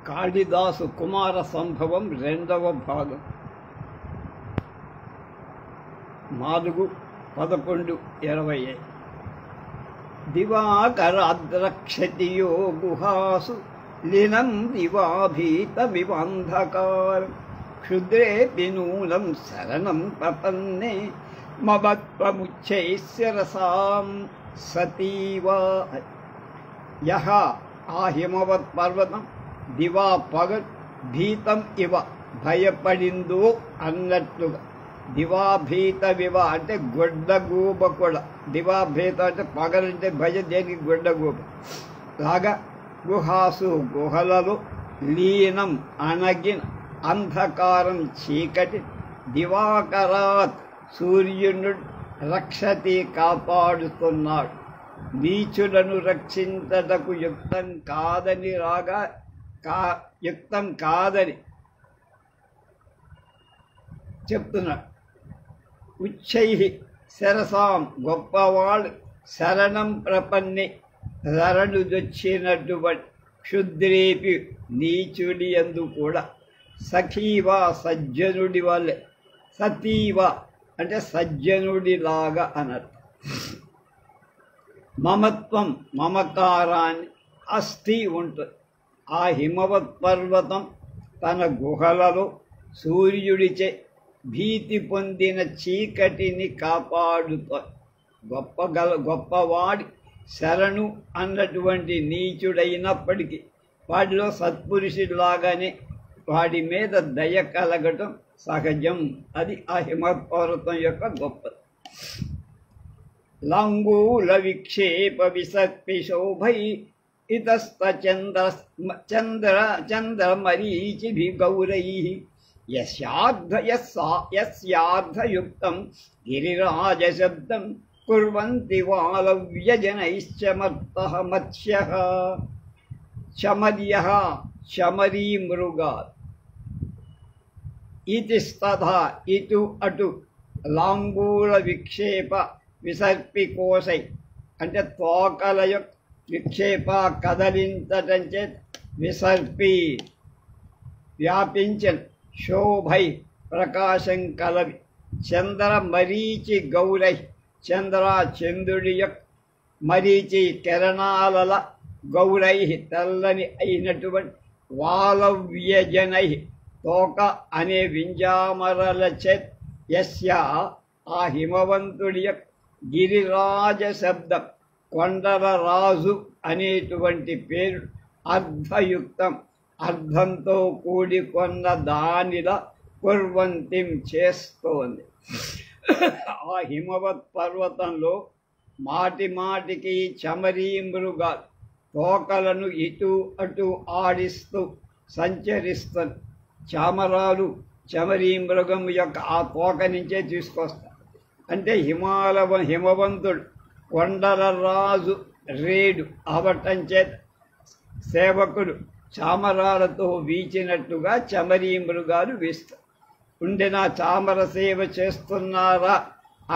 కాళిదాసు కుమార సంభవం 2వ భాగం 4-11-25 దివాకరాద్రక్షతియో గుహాసు లీనం దివాభీతమివాంధకారం క్షుద్రేపి నూనం శరణం ప్రపన్నే మమత్వముచ్చైశ్చరసాం సతీవా యహ ఆ హిమవత్ పర్వతం దివా పగల్ భీతం ఇవ భయపడిందో అన్నట్లుగా దివాభీత వివ అంటే గొడ్డగూబ కూడా దివాభీత అంటే పగలంటే భయ దేనికి గొడ్డగూబ లాగా గుహాసు గుహలలో లీనం అణగిన అంధకారం చీకటి దివాకరాత్ సూర్యుడు రక్షతి కాపాడుతున్నాడు నీచులను రక్షించటకు యుక్తం కాదని యుక్తం కాదని చెప్తున్నాడు. ఉచ్చై శరసాం గొప్పవాళ్ళు శరణం ప్రపన్ని శరణుదొచ్చినటువంటి క్షుద్రేపి నీచుడి యందు కూడా సఖీవా సజ్జనుడి వల్లే సతీవా అంటే సజ్జనుడిలాగా అన్నట్టు. మమత్వం మమకారాన్ని అస్థి ఉంటుంది. ఆ హిమవత్ పర్వతం తన గుహలలో సూర్యుడిచే భీతి పొందిన చీకటిని కాపాడుతుంది. గొప్పవాడి శరణు అన్నటువంటి నీచుడైనప్పటికీ వాడిలో సత్పురుషుడిలాగానే వాడి మీద దయ కలగటం సహజం. అది ఆ హిమవత్ పర్వతం యొక్క గొప్పది. లంగూల విక్షేప విసర్పి శోభై చంద్రమరీచిభి గౌరై యస్యార్థయుక్తం గిరిరాజశబ్దం కుర్వంతి వాలవ్యజనైశ్చ మత్తః మత్స్యః చమర్యః చమరీ మృగాత్ ఇతిస్తథా ఇటు అటు లాంగూల విక్షేప విసర్పి కోశై అంటే తోకల యొక్క విక్షేప కదలించటం చేత విసర్పి వ్యాపించిన శోభై ప్రకాశం కలవి చంద్ర మరీచి గౌరై చంద్రుడి యొక్క మరీచి కిరణాల గౌరై తెల్లని అయినటువంటి వాలవ్యజనై తోక అనే వింజామరల చేత యస్య ఆ హిమవంతుడి యొక్క గిరిరాజ శబ్దం కొండల రాజు అనేటువంటి పేరు అర్ధయుక్తం అర్ధంతో కూడికొన్న దానిలా కుర్వంతిం చేస్తోంది. ఆ హిమవత్ పర్వతంలో మాటి మాటికి చమరీ మృగాలు తోకలను ఇటు అటు ఆడిస్తూ సంచరిస్తుంది. చామరాలు చమరీ మృగం యొక్క ఆ తోక నుంచే తీసుకొస్తారు. అంటే హిమవంతుడు కొండల రాజు రేడు అవటం చేత సేవకుడు చామరాలతో వీచినట్టుగా చమరీ మృగాలు వీస్తారు. ఉండిన చామర సేవ చేస్తున్నారా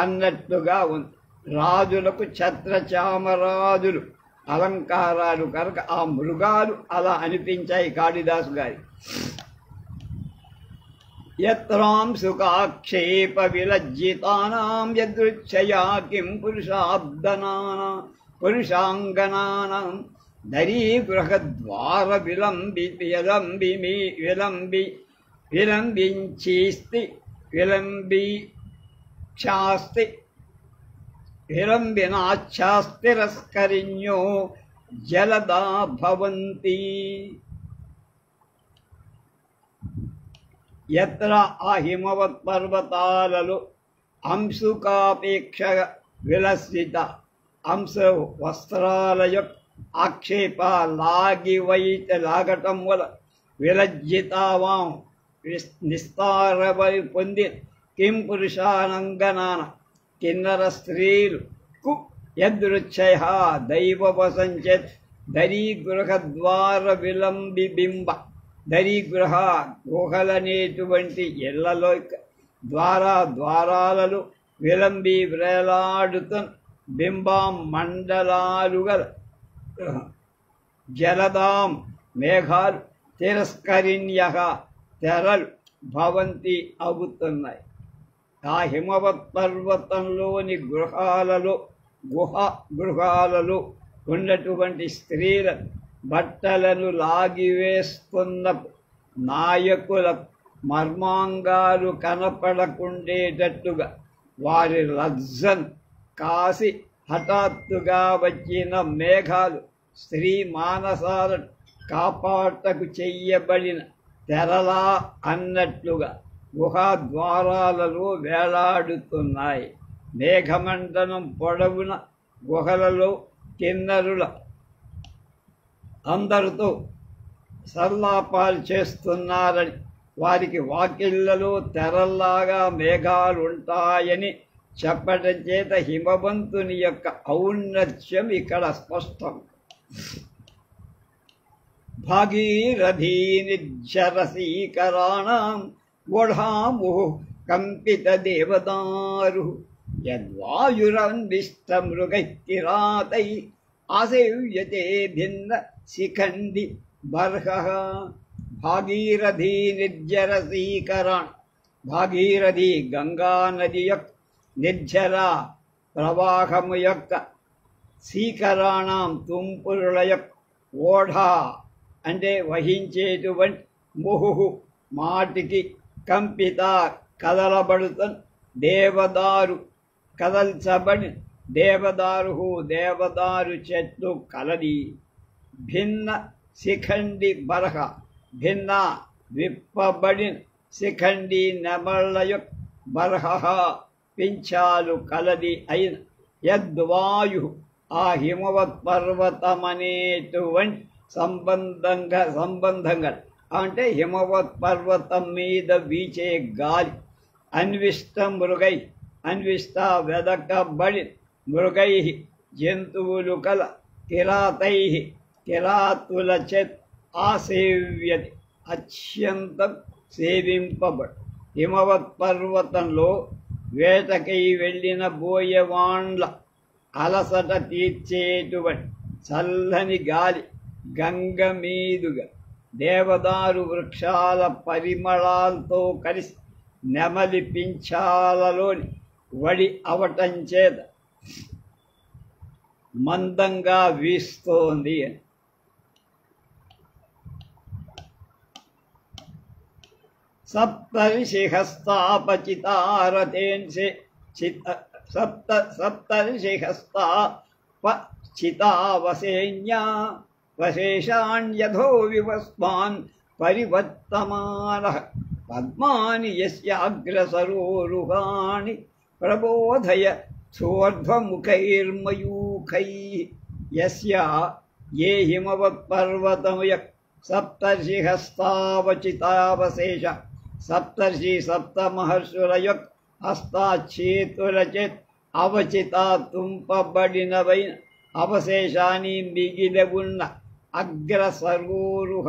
అన్నట్టుగా ఉంది. రాజులకు ఛత్ర చామరాజులు అలంకారాలు కనుక ఆ మృగాలు అలా అనిపించాయి కాళిదాసు గారి. యత్రాంశుకాక్షేప విలజ్జితానాం యదృచ్ఛయా కిం పురుషాంగనానాం దరీగృహద్వార విలంబినాచ్ఛాస్తిరస్కరిణ్యో జలదా భవంతి. ఎత్ర ఆ హిమవత్ పర్వతాలలో అంశుకాపేక్ష విలసిత అంశ వస్త్రాల యొక్క ఆక్షేప లాగటం వల్ల విలజ్జితావాం నిస్తారవై పొంది కిం పురుషానంగనాన కిన్నర స్త్రీలు కు యదృచ్ఛయ దైవవసంచేత్ దరీగృహద్వార విలంబిబింబ దరీగృహ గుహలనేటువంటి ఇళ్లలో ద్వారాలలో విలంబి వ్రేలాడుతున్న బింబం మండలాలు గల జలదాం మేఘాలు తిరస్కరిణ్యః తెరలు భవంతి అవుతున్నాయి. ఆ హిమవత్ పర్వతంలోని గృహాలలో ఉన్నటువంటి స్త్రీల బట్టలను లాగివేస్తున్న నాయకుల మర్మాంగాలు కనపడకుండేటట్టుగా వారి లజ్జను కాసి హఠాత్తుగా వచ్చిన మేఘాలు స్త్రీ మానసాలను కాపాటకు చెయ్యబడిన తెరలా అన్నట్లుగా గుహాద్వారాలలో వేలాడుతున్నాయి. మేఘమండలం పొడవున గుహలలో కిన్నరుల అందరితో సల్లాపాలు చేస్తున్నారని, వారికి వాకిళ్లలో తెరల్లాగా మేఘాలుంటాయని చెప్పడం చేత హిమవంతుని యొక్క ఔన్నత్యం ఇక్కడ స్పష్టం. భాగీరథీ నిర్జరసీకరాణం గోఢాముః కంపిత దేవదారు యద్వాయురన్విష్టమృగైః కిరాతైః ఆసేవ్యతే భిన్న శిఖండి బర్హః. భాగీరథీ నిర్జరసీకరాణం. భాగీరథి గంగా నది యొక్క నిర్జర ప్రవాహము యొక్క శీకరాణం తుంపురుల యొక్క ఓఢ అంటే వహించేటువంటి ముహు మాటికి కంపిత కదలబడుతున్న దేవదారు కదల్చబడి దేవదారు చెట్లు కలది. భిన్న శిఖండి బరహ భిన్న విప్పబడిన శిఖండి నెమళ్ళ యొక్క బర్హ పింఛాలు కలది అయిన యద్వాయు ఆ హిమవత్ పర్వతమనేటువంటి సంబంధంగా అంటే హిమవత్ పర్వతం మీద వీచే గాలి అన్విష్ట మృగై అన్విష్ట వెదకబడి మృగై జంతువులు కల కిరాతై కిరాతుల చేత ఆసేవ్యతి అత్యంతం సేవింపబడు. హిమవత్ పర్వతంలో వేటకై వెళ్ళిన బోయవాండ్ల అలసట తీర్చేటువంటి చల్లని గాలి గంగ మీదుగా దేవదారు వృక్షాల పరిమళాలతో కలిసి నెమలి పింఛాలలోని వడి అవటం చేత మందంగా వీస్తోంది అని. సప్తర్షిహస్తాపచితారతేన్సే సప్తర్షిహస్తాపచితావసేన్యా వశేషాణ్యథో వివస్మాన్ పరివర్తమానః పద్మాని యస్యాగ్రసరోరుహాణి ప్రబోధయ సోర్ధ్వముఖైర్మయూఖైః. యస్య ఏ హిమవత్ పర్వతముయ సప్తర్షిహస్తావచితావశేష సప్తర్షి సప్త మహర్షుల యొక్క హస్తాచేతుల చేత అవచిత తుంపబడినవైన అవశేషాన్ని మిగిలి ఉన్న అగ్రసరోరుహ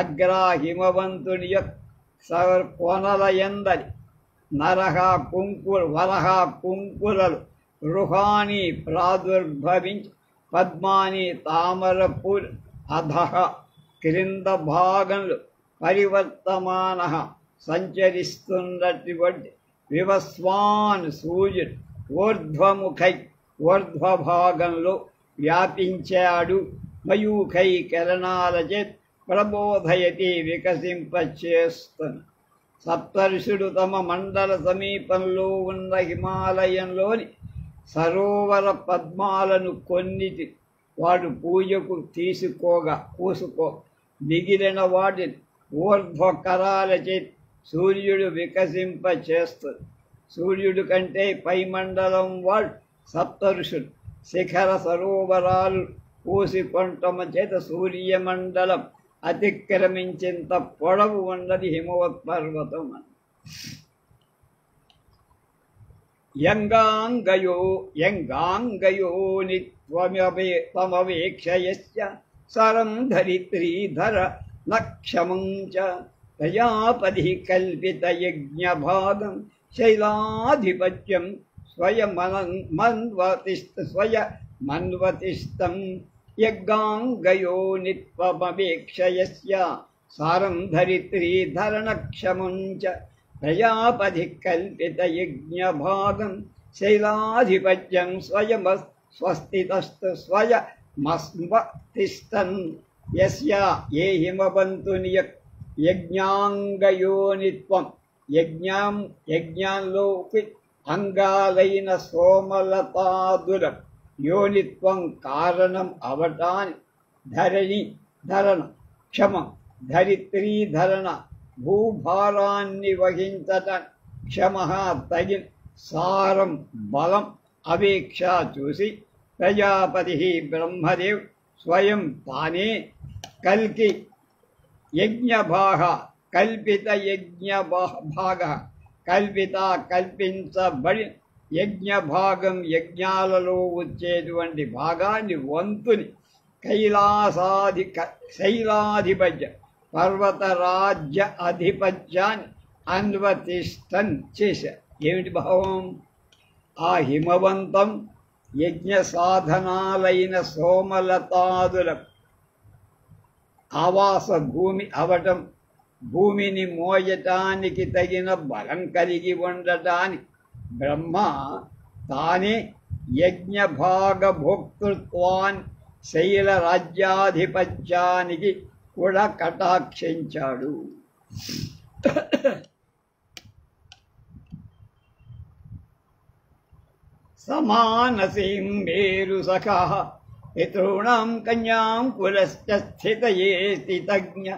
అగ్రహిమవంతుని యొక్క కొనలయందరి వరహ కుంకులలు రుహాని ప్రాదుర్భవించి పద్మాని తామరపూర్ అధః క్రింద భాగంలో పరివర్తమాన సంచరిస్తున్నటువంటి వివస్వాన్ సూర్యుడు ఊర్ధ్వభాగంలో వ్యాపించాడు. మయూఖై కిరణాల చేత ప్రబోధయతి వికసింపచేస్తున్న సప్తర్షుడు తమ మండల సమీపంలో ఉన్న హిమాలయంలోని సరోవర పద్మాలను కొన్నిటి వాడు పూజకు పూసుకో మిగిలిన వాటిని ఊర్ధ్వకరాల చేతి సూర్యుడు వికసింపచేస్తుంది. సూర్యుడు కంటే పై మండలం వాడు సప్తఋషులు శిఖర సరోవరాలు పూసికొంటమ చేత సూర్యమండలం అతిక్రమించేంత పొడవు ఉన్నది హిమవత్ పర్వతం అని. యంగాంగయో నిత్వమవేక్షయస్య సరం ధరిత్రీధర లక్షమం చ ప్రజాపతి కల్పిత యజ్ఞభాగం శైలాధిపత్యం స్వయమన్వతిష్టం. యజ్ఞాంగయో నిత్వమవేక్షయస్య సారం ధరిత్రీ ధరణక్షమం చ ప్రజాపతి కల్పిత యజ్ఞభాగం శైలాధిపత్యం స్వస్థితస్తు స్వయమస్మతిష్టన్ యస్య ఏ హిమవంతుని యజ్ఞాంగయోనిత్వం యజ్ఞాల్లోకి అంగాలైన సోమలతాదుల యోనిత్వం కారణం అవటాని ధరణ క్షమం ధరిత్రీ ధరణ భూభారాన్ని వహించటం క్షమ తగిన సారం బలం అపేక్ష చూసి ప్రజాపతి బ్రహ్మదేవ్ స్వయం తానే కల్కి యజ్ఞభాగ కల్పిత యజ్ఞభాగ కల్పించబడి యజ్ఞభాగం యజ్ఞాలలో వచ్చేటువంటి భాగాన్ని వంతుని శైలాధిపత్య పర్వతరాజ్య అధిపత్యాన్ని అన్వతిష్టన్ చేశారు. ఏమిటి భావం? ఆ హిమవంతం యజ్ఞ సాధనాలైన సోమలతాదుల ఆవాస భూమి అవటం, భూమిని మోయటానికి తగిన బలం కలిగి ఉండటానికి బ్రహ్మ తానే యజ్ఞభాగ భోక్తృత్వాన్ని శైల రాజ్యాధిపత్యానికి కూడా కటాక్షించాడు. సమానసీం మేరు సఖా పితॄణాం కన్యాం కులశ్చ స్థితయే స్థితజ్ఞ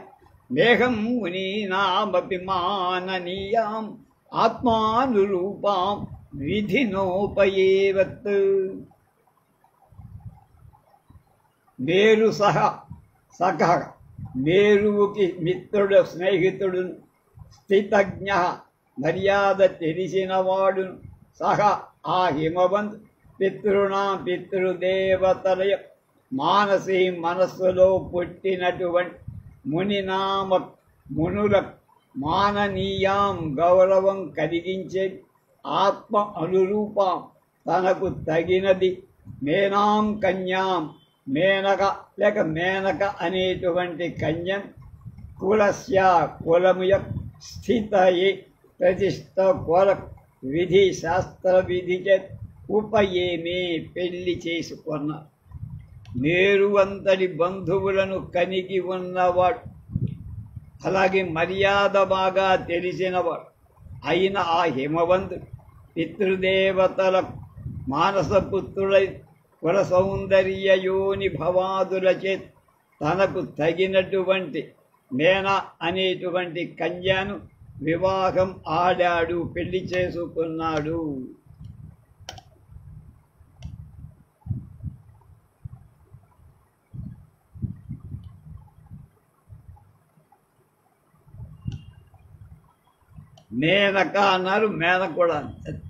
మేఘం మునీనామపి మాననీయాం ఆత్మానురూపాం విధినోపయేవత్. మేరు సఖ మేరువుకి మిత్రుడు, స్నేహితుడు, స్థితజ్ఞ మర్యాద తెలిసినవాడు, సహ ఆ హిమవంత్ పితృదేవతల మానసి మనస్సులో పుట్టినటువంటి మునుల మాననీయాం గౌరవం కలిగించే ఆత్మ అనురూపం తనకు తగినది మేనాం కన్యాం మేనక లేక మేనక అనేటువంటి కన్యం కులస్య కులముయ స్థితయే ప్రతిష్ట కొల విధి శాస్త్ర విధి ఉపయేమే పెళ్లి చేసుకున్న మేరువంతటి బంధువులను కనిగి ఉన్నవాడు, అలాగే మర్యాద బాగా తెలిసినవాడు అయిన ఆ హిమవంతుడు పితృదేవతల మానసపుత్రుడై కుల సౌందర్యయోని భవాదుల చేత తనకు తగినటువంటి మేన అనేటువంటి కన్యను వివాహం ఆడాడు, పెళ్లి చేసుకున్నాడు. మేనక అన్నారు, మేన కూడా అంటారు.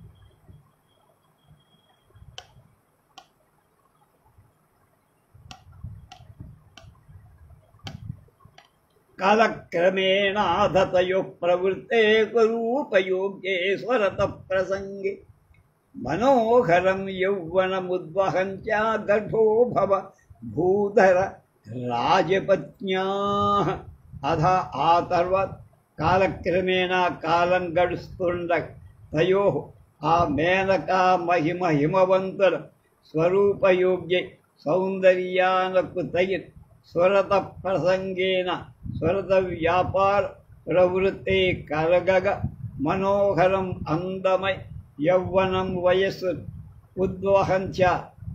కాలక్రమేణాధతయో ప్రవృత్తే రూపయోగ్యేశ్వరత ప్రసంగే మనోహరం యౌవనముద్వహం చ గర్భో భవ భూధర రాజపత్న్యా. అధ ఆ తర్వాత కాలక్రమేణ కాలం గడుస్తుండ తయో ఆ మేనక హిమవంతుల స్వరూపయోగ్య సౌందర్యాలకు తగిన స్వరత ప్రసంగేన స్వరత వ్యాపార ప్రవృత్తే కలగగ మనోహరం అందమై యౌవనం వయస్సు ఉద్వహంచ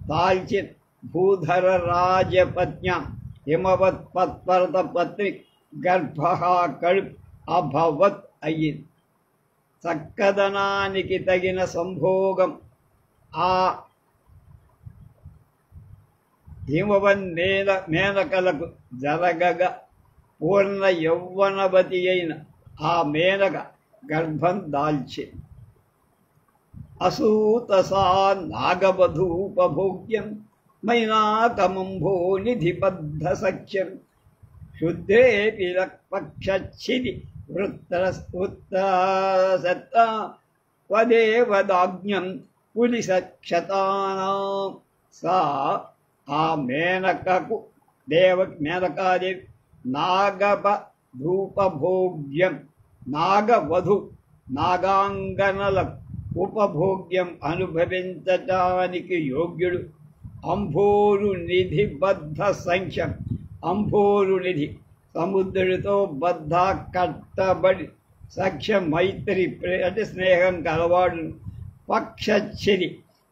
తాల్చిన భూధర రాజపత్న్యా హిమవత్పత్పరత పత్ని గర్భ కడుపు అభవత్ అయ్యింది. చక్కదనానికి తగిన సంభోగం ఆ మేనకలకు జరగగ పూర్ణ యౌవనవతి అయిన ఆ మేనక గర్భం దాల్చింది. అసూతసా నాగవధూపభోగ్యం మైనాకమంభో నిధిబద్ధ సఖ్యం శుద్ధేపి పక్షచ్చిది వృత్తసత్తా వదేవదాజ్ఞం పులిసక్షతానాం. సా ఆ మేనకాదేవి ధూపభోగ్యం నాగవధు నాగాంగనలకు ఉపభోగ్యం అనుభవించటానికి యోగ్యుడు. అంభోరు నిధి బద్ధ సంఖ్యం. అంభోరు నిధి సముద్రుడితో బద్ధ కట్టబడి సఖ్య మైత్రి అంటే స్నేహం కలవాడు. పక్షచ్చిరి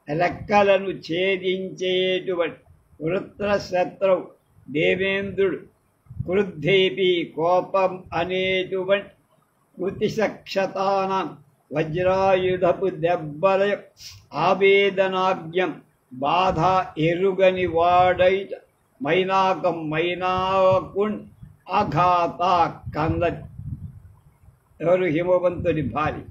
రెక్కలను ఛేదించేటువంటి వృత్రశత్రువు దేవేంద్రుడు. క్రుద్ధేపి కోపం అనేటువంటి కృతిశక్షతానం వజ్రాయుధపు దెబ్బల ఆవేదనాజ్ఞం బాధ ఎరుగని వాడైట మైనాకం మైనాకున్ అఘాత కందది. ఎవరు? హిమవంతుని భార్య.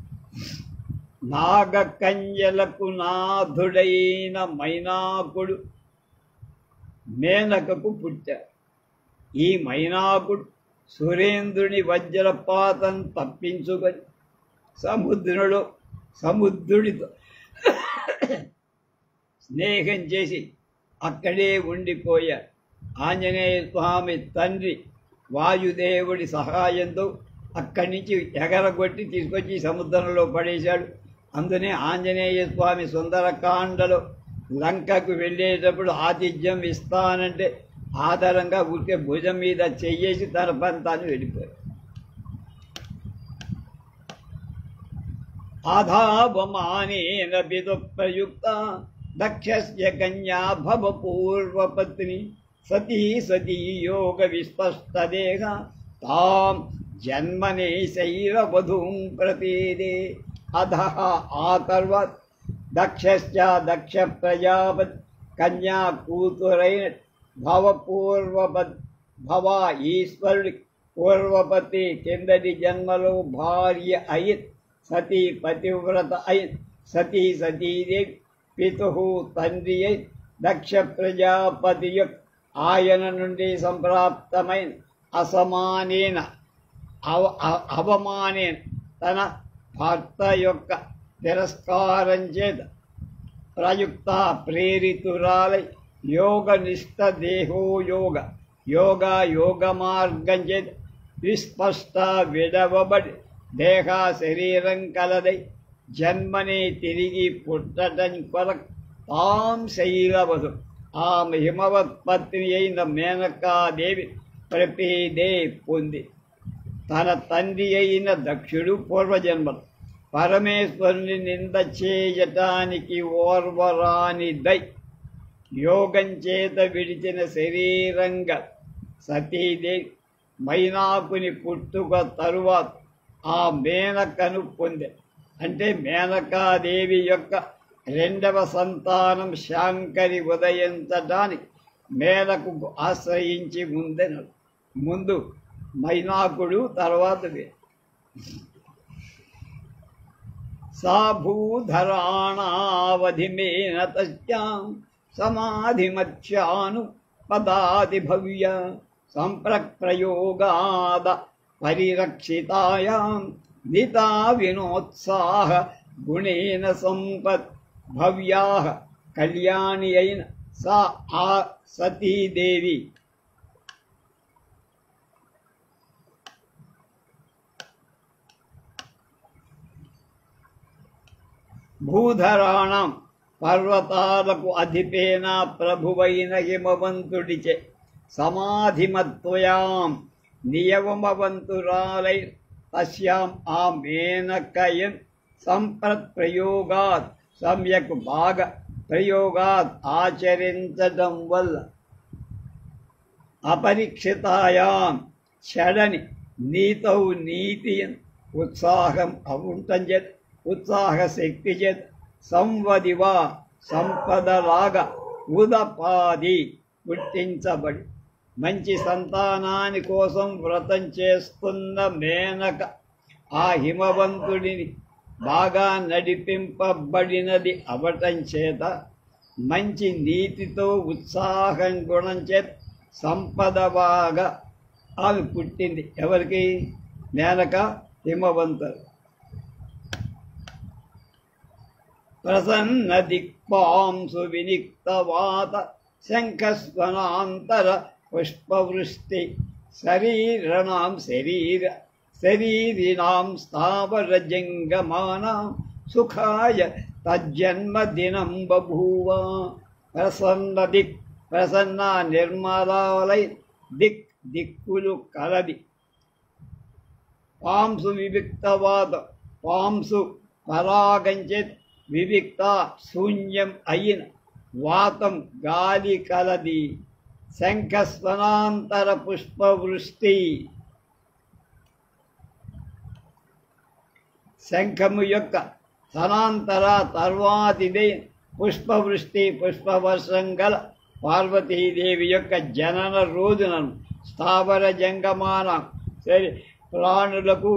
నాగకన్యలకు నాథుడైన మైనాకుడు మేనకకు పుట్టారు. ఈ మైనాకుడు సురేంద్రుని వజ్రపాతం తప్పించుకొని సముద్రుడితో స్నేహం చేసి అక్కడే ఉండిపోయారు. ఆంజనేయ స్వామి తండ్రి వాయుదేవుడి సహాయంతో అక్కడి నుంచి ఎగరగొట్టి తీసుకొచ్చి సముద్రంలో పడేశాడు. అందునే ఆంజనేయ స్వామి సుందరకాండలో లంకకు వెళ్ళేటప్పుడు ఆతిథ్యం ఇస్తానంటే ఆధారంగా ఊరికే భుజం మీద చెయ్యేసి తన పని తాను వెళ్ళిపోయాడు. ఆధావమానేన విదుప్రయుక్త దక్షస్య కన్యా భవ పూర్వపత్ని సతీ సతీ యోగ విస్పష్టదేహ తాం జన్మనే శైరవధూం ప్రపేదే. అధః ఆ తర్వాత దక్షశ్చ దక్ష ప్రజాపతి కన్యా కూతురైన భవ ఈశ్వరుడి పూర్వపతి కిందటి జన్మలో భార్య అయిన్ సతీ పతివ్రత అయిన్ సతీ సతీదేవి పితు తండ్రి అయిన్ దక్ష ప్రజాపతి ఆయన నుండి సంప్రాప్తమైన అసమానేన అవమానేన తన భర్త యొక్క తిరస్కారం చేత ప్రయుక్త ప్రేరితురాలై యోగనిష్ట దేహో యోగ మార్గం చేత విస్పష్ట విడవబడి దేహ శరీరం కలదై జన్మని తిరిగి పుట్టడం కొరకు తాం శైలవధు ఆమె హిమవత్పత్ని అయిన మేనకాదేవి ప్రపేదే పొంది. తన తండ్రి అయిన దక్షుడు పూర్వజన్మలు పరమేశ్వరుని నింద చేయటానికి ఓర్వరానిదై యోగం చేత విడిచిన శరీరంగా సతీదేవి మైనాకుని పుట్టుక తరువాత ఆ మేనకను పొందే. అంటే మేనకాదేవి యొక్క రెండవ సంతానం శాంకరి ఉదయించడానికి మేనకు ఆశ్రయించి ముందు మైనాకుడు తర్వాత సా భూధరాణావధిమేన తస్యాం సమాధిమత్యాను పదాది భవ్య సంప్రయోగాద పరిరక్షితాయాం నితా వినోత్సాహ గుణేన సంపత్ భవ్యా కళ్యాణి అయిన సా ఆ సతీదేవి భూధరాణం పర్వతాలకు అధిపేన ప్రభువైన హిమవంతుడిచే సమాధిమత్వయాం నియమవంతురాలై తస్యాం ఆ మేనకయన్ సంప్రయోగాత్ సమ్యక్ బాగా ప్రయోగాత్ ఆచరించడం వల్ల అపరీక్షితాయాం చెడని నీతౌ నీతియన్ ఉత్సాహం అవుంటం చేత ఉత్సాహ శక్తి చేత సంవదివా సంపదలాగా ఉదపాది పుట్టించబడి మంచి సంతానాని కోసం వ్రతం చేస్తున్న మేనక ఆ హిమవంతుడిని బాగా నడిపింపబడినది అవటం చేత మంచి నీతితో ఉత్సాహం గుణం చేత సంపదవాగా ఆమె పుట్టింది. ఎవరికి? మేనక హిమవంతుడు. ప్రసన్న దిక్పాంసు వినిక్తవాత శంఖస్వనాంతర పుష్పవృష్టి శరీరిణాం స్థావరజంగమానాం సుఖాయ తజ్జన్మదినం బభూవ. ప్రసన్న నిర్మలాలై దిక్కులు కలది. పాంసు వివిక్తవాద పాంసు పరాగంచేత్ వివిక్త శూన్యం అయిన వాతం గాలి కలది. శంఖస్వనాంతర పుష్పవృష్టి శంఖము యొక్క సనాంతర తర్వాతిదే పుష్పవృష్టి పుష్పవర్షం గల పార్వతీదేవి యొక్క జనన రోజునను స్థావర జంగమాన ప్రాణులకు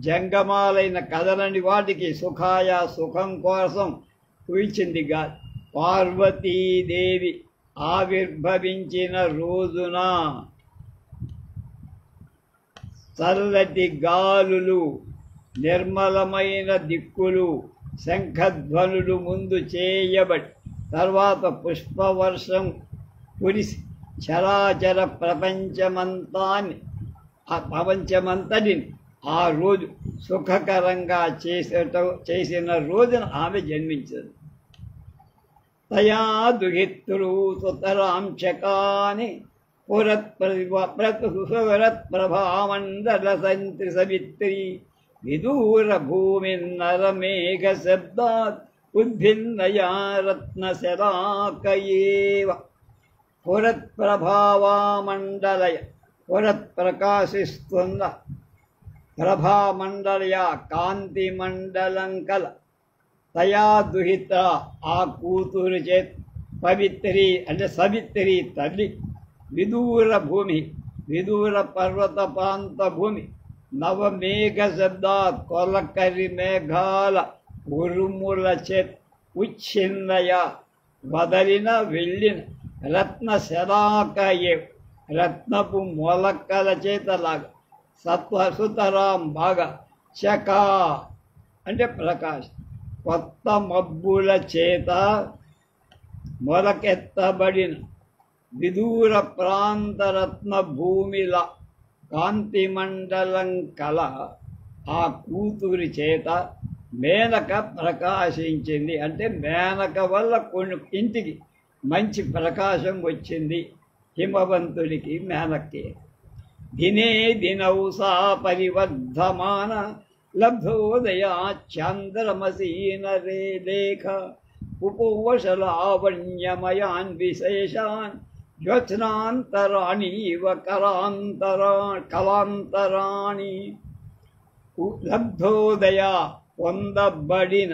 జంగమాలైన కదలని వాటికి సుఖాయ సుఖం కోసం కూర్చిందిగా పార్వతీదేవి ఆవిర్భవించిన రోజున చల్లటి గాలులు నిర్మలమైన దిక్కులు శంఖధ్వనులు ముందు చేయబడి తర్వాత పుష్పవర్షం కురిసి చరాచర ప్రపంచమంతటిని ఆ రోజు సుఖకరంగా చేసిన రోజున ఆమె జన్మించింది. తయా దుహిత్రు సుతరాంశకాని పురత్ప్రభామండల సంత్రి సవిత్రి విదూర భూమిన్నరమేఘ శబ్దాత్ ఉద్భిన్నయా రత్నశలాకయేవ. పురత్ప్రభావామండలయ పురత్ప్రకాశిస్తున్న ప్రభామండలయ కాంతి మండలం కల తయా దుహిత ఆ కూతురు చేత్ పవిత్రి అంటే సవిత్రి తల్లి విదూర భూమి విదూర పర్వత ప్రాంత భూమి నవమేఘ శబ్దాత్ కొలకరి మేఘాల ఉరుముల చేత్ ఉచ్ఛిన్నయ వదలిన వెళ్ళిన రత్న శలాకయే రత్నపు మొలకల చేతలాగా సత్వసుతరాం బాగా చకా అంటే ప్రకాశ్ కొత్త మబ్బుల చేత మొలకెత్తబడిన విదూర ప్రాంతరత్న భూమిల కాంతిమండలం కల ఆ కూతురి చేత మేనక ప్రకాశించింది. అంటే మేనక వల్ల ఇంటికి మంచి ప్రకాశం వచ్చింది. హిమవంతుడికి మేనక్కి దినే దినౌసా పరివర్ధమాన లబ్ధోదయా చంద్రమసీన రే లేఖ ఉపోవశలావణ్యమయాన్ విశేషాన్ జ్యోత్స్నాంతరాణీవ కలాంతరాణి. లబ్ధోదయ పొందబడిన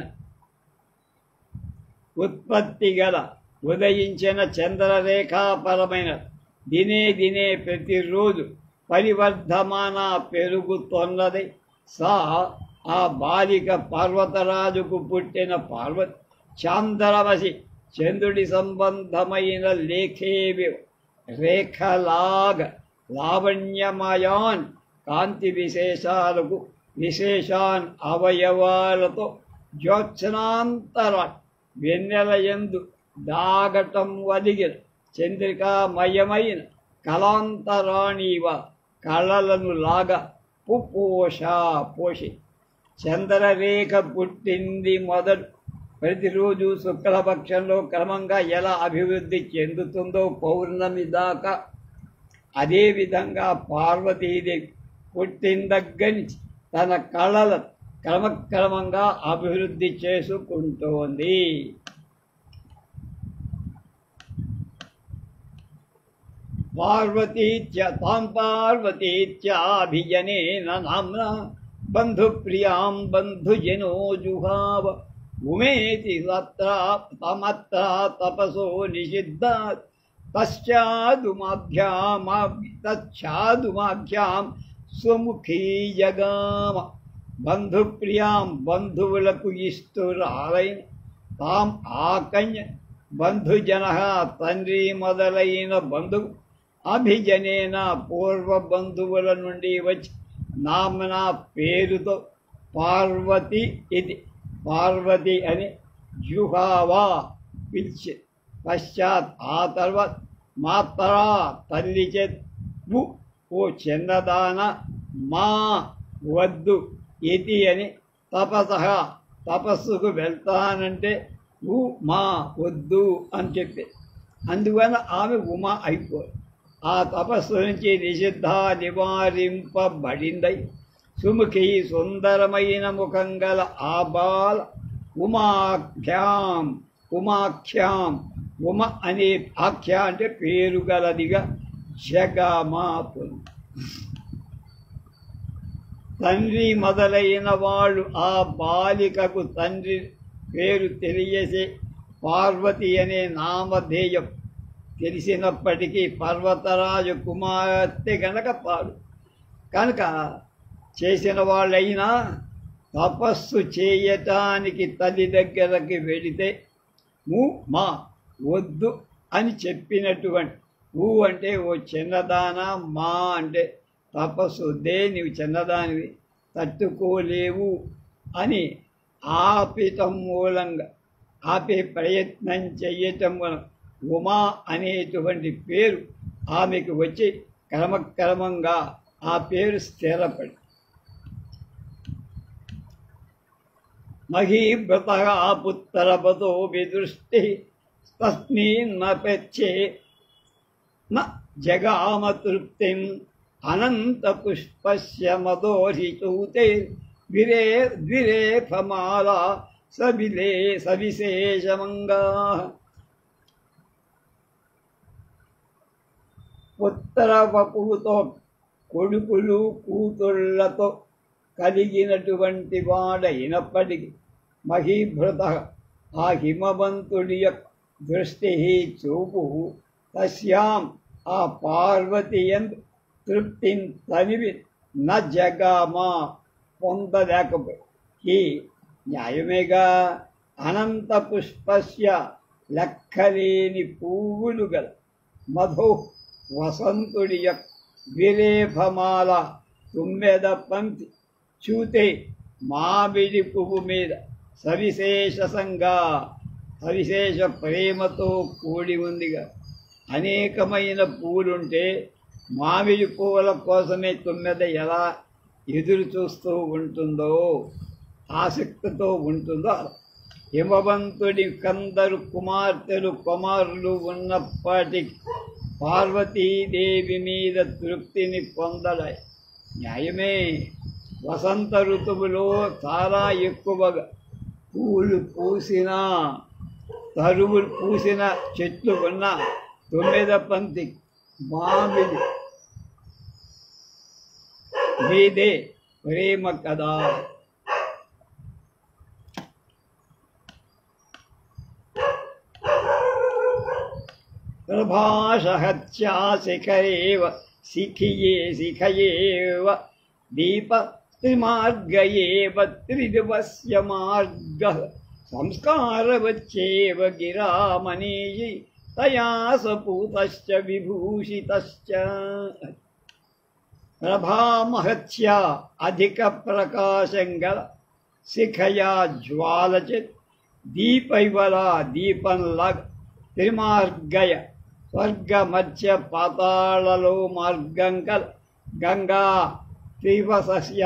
ఉత్పత్తి గల ఉదయించిన చంద్రరేఖాపరమైన దినే దినే ప్రతిరోజు పరివర్ధమాన పెరుగుతున్నది. సా ఆ బాలిక పర్వతరాజుకు పుట్టిన పార్వతి చాంద్రమసి చంద్రుడి సంబంధమైన లేఖేవి రేఖలాగ లావణ్యమయాన్ కాంతి విశేషాలకు విశేషాన్ అవయవాలతో జ్యోత్స్నాంతర వెన్నెలయందు దాగటం వదిగిన చంద్రికామయమైన కళాంతరాణివ కళలను లాగా పోషి చంద్రరేఖ పుట్టింది మొదలు ప్రతిరోజు శుక్లపక్షంలో క్రమంగా ఎలా అభివృద్ధి చెందుతుందో పౌర్ణమి దాకా అదేవిధంగా పార్వతీదేవి పుట్టిన దగ్గర నుంచి తన కళలను క్రమక్రమంగా అభివృద్ధి చేసుకుంటోంది. పార్వతీత్యాభిజనేన నామ్నా బంధుప్రియాం బంధుజనో జుహావ ఉమేతి తమత్ర తపసో నిషిద్ధాత్ తచ్చాదుమాఖ్యాం స్వముఖీ జగామ. బంధుప్రియాం బంధువులకు ఇష్టురాలైన తాం ఆకన్య బంధుజన తండ్రి మొదలైన బంధువు అభిజనేన పూర్వ బంధువుల నుండి వచ్చి నామన పేరుతో పార్వతి ఇది పార్వతి అని జుహావా పిలిచి పశ్చాత్ ఆ తర్వాత మాతరా తల్లి చేత్ ఓ చిన్నదాన మా వద్దు ఇది అని తపస్సుకు వెళ్తానంటే మా వద్దు అని చెప్పి అందువల్ల ఆమె ఉమా అయిపోయి ఆ తపస్సు నుంచి నివారింపబడిందై సుముఖి సుందరమైన ముఖం గల ఆ బాల ఉమాఖ్యాం ఉమ అనే ఆఖ్య అంటే పేరు గలదిగా జగమాపు. తండ్రి మొదలైన వాళ్ళు ఆ బాలికకు తండ్రి పేరు తెలియసే పార్వతి అనే నామధేయం తెలిసినప్పటికీ పర్వతరాజు కుమార్తె కనుక చేసిన వాళ్ళైనా తపస్సు చేయటానికి తల్లి దగ్గరకి వెళితే మా వద్దు అని చెప్పినటువంటి అంటే ఓ చిన్నదానా, మా అంటే తపస్సు వద్దే, నీవు చిన్నదానివి తట్టుకోలేవు అని ఆపే ప్రయత్నం చేయటం వలన ఉమా అనేటువంటి పేరు ఆమెకు వచ్చి క్రమక్రమంగా ఆ పేరు స్థిరపడి మహీభృత పుత్రపదో విదృష్టి తస్మిన్నపెచ్చే న జగామ తృప్తిం అనంత పుష్పస్య మదోరిచూతే ద్విరేఫమాలా సవిశేషమంగా. ఉత్తర వపుతో కొడుకులు కూతుళ్లతో కలిగినటువంటి వాడైనప్పటికీ మహీభృత ఆ హిమవంతుడి యొక్క దృష్టి చూపు తస్యాం ఆ పార్వతీయందు తృప్తిని తనివి న జగామా పొందలేకపోయి. ఈ న్యాయమేగా అనంత పుష్పస్య లెక్కలేని పువ్వులు గల మధు వసంతుడి యొక్క విరేఫమాల తుమ్మెద పంక్తి చూతే మామిడి పువ్వు మీద సవిశేష ప్రేమతో కూడి ఉందిగా. అనేకమైన పూలుంటే మామిడి పువ్వుల కోసమే తుమ్మెద ఎలా ఎదురు చూస్తూ ఉంటుందో, ఆసక్తితో ఉంటుందో, హిమవంతుడి కందరు కుమారులు ఉన్నప్పటికీ పార్వతీదేవి మీద తృప్తిని పొందలే. న్యాయమే. వసంత ఋతువులో చాలా ఎక్కువగా తరువులు పూసిన చెట్లు ఉన్న తొమ్మిద పంక్తి మామిడి మీదే ప్రేమ కదా. ప్రభాషహత్యా శిఖయేవ దీప త్రిమార్గయేవ త్రిదివస్య మార్గ సంస్కారవచ్చేవ గిరామనీయీ తయా సపూతశ్చ విభూషితశ్చ. ప్రభామహత్యా అధిక ప్రకాశం గల శిఖయా జ్వాలచిత్ దీపైవలా దీపంలాగా త్రిమార్గయ స్వర్గ మధ్య పాతాళలో మార్గం కల గంగా త్రివసస్య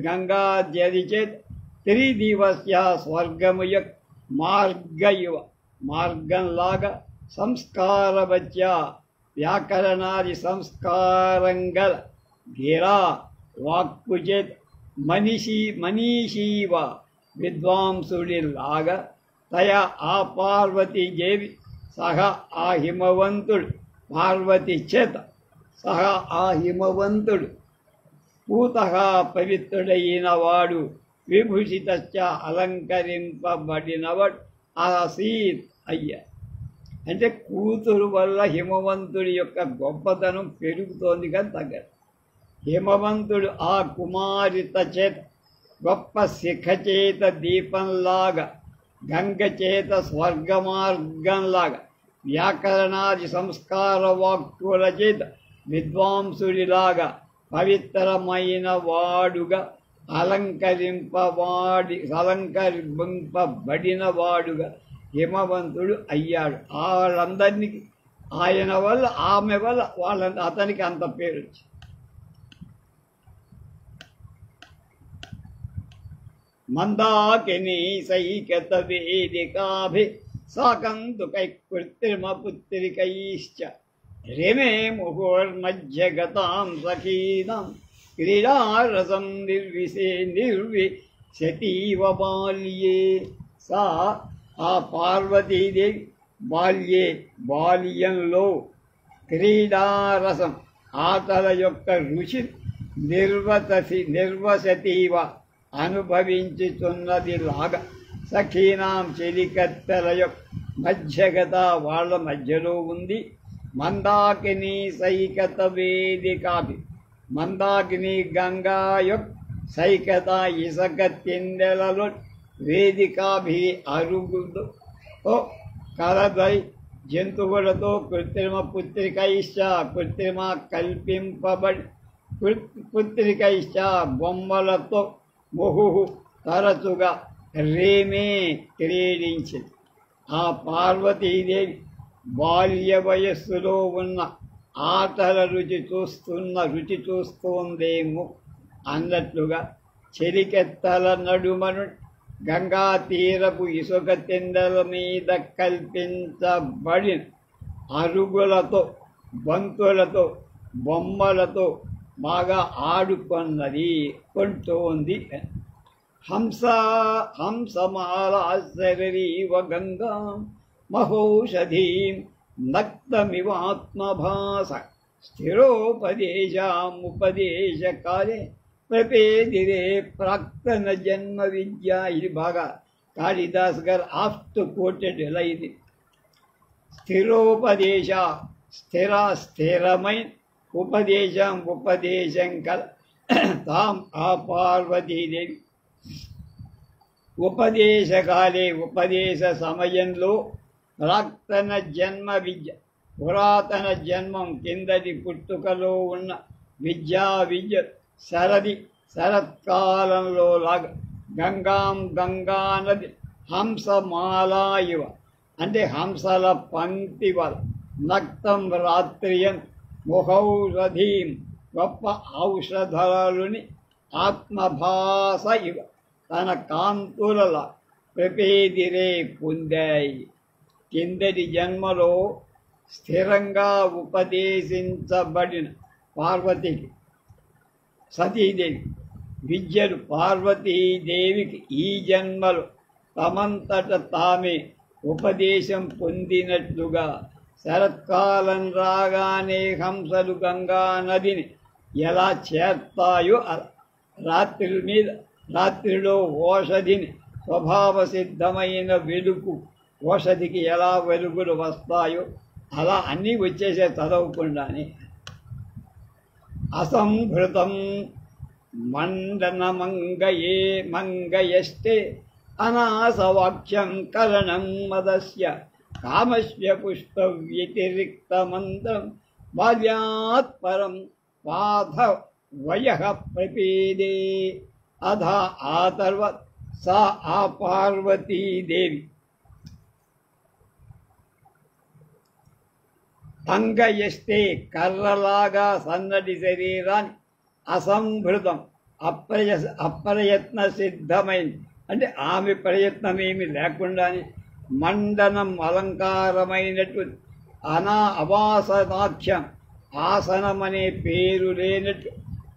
గంగా జరిచేత్ త్రిదివస్య స్వర్గము యొక్క మార్గయువ మార్గంలాగా సంస్కారవచ్య వ్యాకరణాది సంస్కారంగల గిరా వాక్కు చేత్ మనీషీవ విద్వాంసుడిలాగా తయా ఆ పార్వతీదేవి సహ ఆ హిమవంతుడు పార్వతి చేత సహ ఆ హిమవంతుడు పూత పవిత్రుడైన వాడు విభూషితశ్చ అలంకరింపబడినవాడు ఆసీత్ అయ్యా. అంటే కూతురు వల్ల హిమవంతుడి యొక్క గొప్పతనం పెరుగుతోంది కానీ తగ్గదు. హిమవంతుడు ఆ కుమారిత చేత గొప్ప శిఖ చేత దీపంలాగా, గంగ చేత స్వర్గమార్గంలాగా, వ్యాకరణాది సంస్కార వాక్కుల చేత విద్వాంసుడిలాగా పవిత్రమైన వాడుగా అలంకరింపబడిన వాడుగా హిమవంతుడు అయ్యాడు. వాళ్ళందరినీ ఆయన వల్ల ఆమె వల్ల అతనికి అంత పేరు వచ్చింది. మందాకిని సైకత వేదికాభి సాకంతుకై కృత్రిమపుత్రికైశ్చ రేమే ముహుర్మధ్యగతాం సఖీనాం క్రీడారసం నిర్విశతీవ బాల్యే. సా ఆ పార్వతీదేవి బాల్యంలో క్రీడారసం ఆటల యొక్క రుచి నిర్వసతీవ అనుభవించుతున్నది లాగా సఖీనాం చెలికత్తెల యొక్క మధ్యగత వాళ్ళ మధ్యలో ఉంది. మందాకిని సైకత వేదికాభి మందాకిని గంగా యొక్క సైకత ఇసక తిండెలలో వేదికాభి అరుగుతో కలదై జంతువులతో కృత్రిమ పుత్రికైశ్చ కృత్రిమ కల్పింపబడి పుత్రికైశ్చ బొమ్మలతో ముహు తరచుగా రేమే క్రీడించింది. ఆ పార్వతీదేవి బాల్య వయస్సులో ఉన్న ఆటల రుచి చూస్తోందేమో అన్నట్లుగా చెలికెత్తల నడుమను గంగా తీరపు ఇసుక తిండల మీద కల్పించబడిన అరుగులతో బంతులతో బొమ్మలతో బాగా కొంటోంది. హంసమాలాశరీవ గంగా మహౌషధీం నక్తమివాత్మభాస స్థిరోపదేశకాలే ప్రపేదిరే ప్రాక్తన జన్మ విద్య. ఇది బాగా కాళిదాస్ గారు ఆఫ్ట్ కోటెడ్ ఎలా ఇది. స్థిరోపదేశ స్థిరమైన ఉపదేశం కల తాం ఆ పార్వతీదేవి ఉపదేశకాలే ఉపదేశ సమయంలో ప్రాక్తన జన్మ విద్య పురాతన జన్మం కిందటి పుట్టుకలో ఉన్న విద్య శరత్కాలంలో లాగా గంగా నది హంసమాలా ఇవ అంటే హంసల పంక్తి వల నక్తం రాత్రియం ముహౌషధీం గొప్ప ఔషధాలుని ఆత్మభాస ఇవ తన కాంతుల ప్రపేదిరే పొందాయి. కిందటి జన్మలో స్థిరంగా ఉపదేశించబడిన పార్వతికి సతీదేవి విద్యలు పార్వతీదేవికి ఈ జన్మలో తమంతట తామే ఉపదేశం పొందినట్లుగా శరత్కాలం రాగానే హంసలు గంగా నదిని ఎలా చేస్తాయో రాత్రిలో ఓషధిని స్వభావ సిద్ధమైన వెలుగు ఓషధికి ఎలా వెలుగులు వస్తాయో అలా అన్నీ వచ్చేసే చదవకుండానే. అసంభృతం మంగయష్టే అనాసవాక్యం కరణం మదస్య కామస్య పుష్ప వ్యతిరిక్తమంత్రం బాల్యాత్ పరం పాథ వయః ప్రపేదే. అధ ఆ తర్వాత సా ఆ పార్వతీదేవి అంగయస్తే కర్రలాగా సన్నటి శరీరాన్ని అసంభృతం అప్రయత్న సిద్ధమైంది అంటే ఆమె ప్రయత్నమేమి లేకుండానే మండనం అలంకారమైనటువంటి అవాసనాఖ్యం ఆసనమనే పేరు లేనట్టు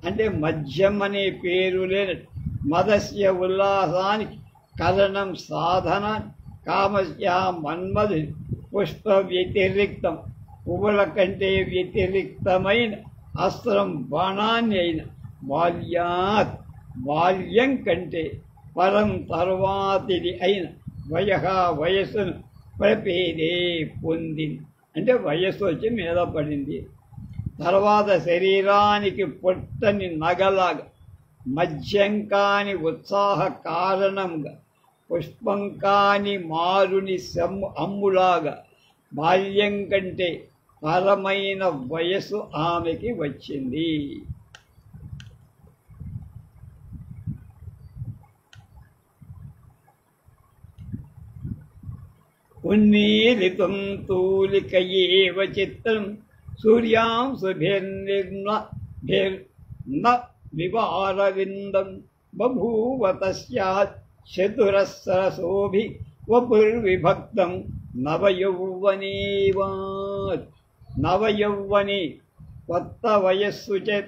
అంటే మధ్యం అనే పేరు లేనట్టు మదస్య ఉల్లాసానికి కరణం సాధన కామస్య మన్మధు పుష్ప వ్యతిరిక్తం పువ్వుల కంటే వ్యతిరిక్తమైన అస్త్రం బాణాన్ని అయిన బాల్యం కంటే పరం తర్వాతిది అయిన వయస్సును ప్రపేదే పొందింది అంటే వయస్సు వచ్చి మీద పడింది. తర్వాత శరీరానికి పొట్టని నగలాగా మధ్యం కాని ఉత్సాహ కారణంగా పుష్పం కాని మారుని అమ్ములాగా బాల్యం కంటే పరమైన వయస్సు ఆమెకి వచ్చింది. ఉన్మీలితం తూలికయేవ చిత్రం సూర్యాంశుభిర్నిర్న వివారవిందం బభూవ తస్యాత్ చతురస్రసోభి వపుర్విభక్తం నవయౌవనేవాత్. నవయౌవని కొత్త వయస్సు చే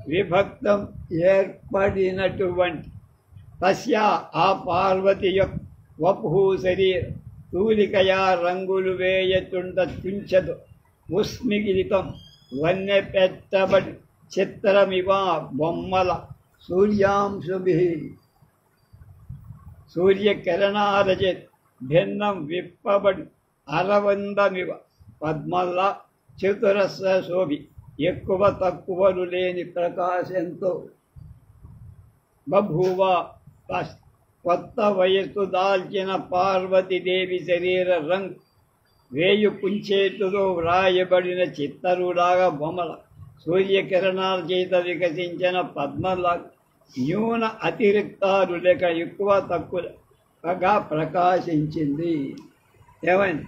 విభక్తం ఏర్పడినటువంటి తస్య ఆ పార్వతి యొక్క వపు శరీర తూలికయా రంగులు వేయచుండ తుంచదు. ఉస్మిగిలితం వన్నె పెట్టబడి చిత్రమివ బొమ్మల సూర్యాంశుభి సూర్యకిరణాలచే భిన్నం విప్పబడి అరవందమివ పద్మల్ల చతురస్ర శోభి ఎక్కువ తక్కువలు లేని ప్రకాశంతో బభూవ కొత్త వయస్సు దాల్చిన పార్వతీదేవి శరీర రంగు వేయు కుంచేతులో వ్రాయబడిన చిత్తరులాగా బొమ్మల సూర్యకిరణాల చేత వికసించిన పద్మలా న్యూన అతిరిక్తాలు లేక ఎక్కువ తక్కువగా ప్రకాశించింది. ఏమైంది?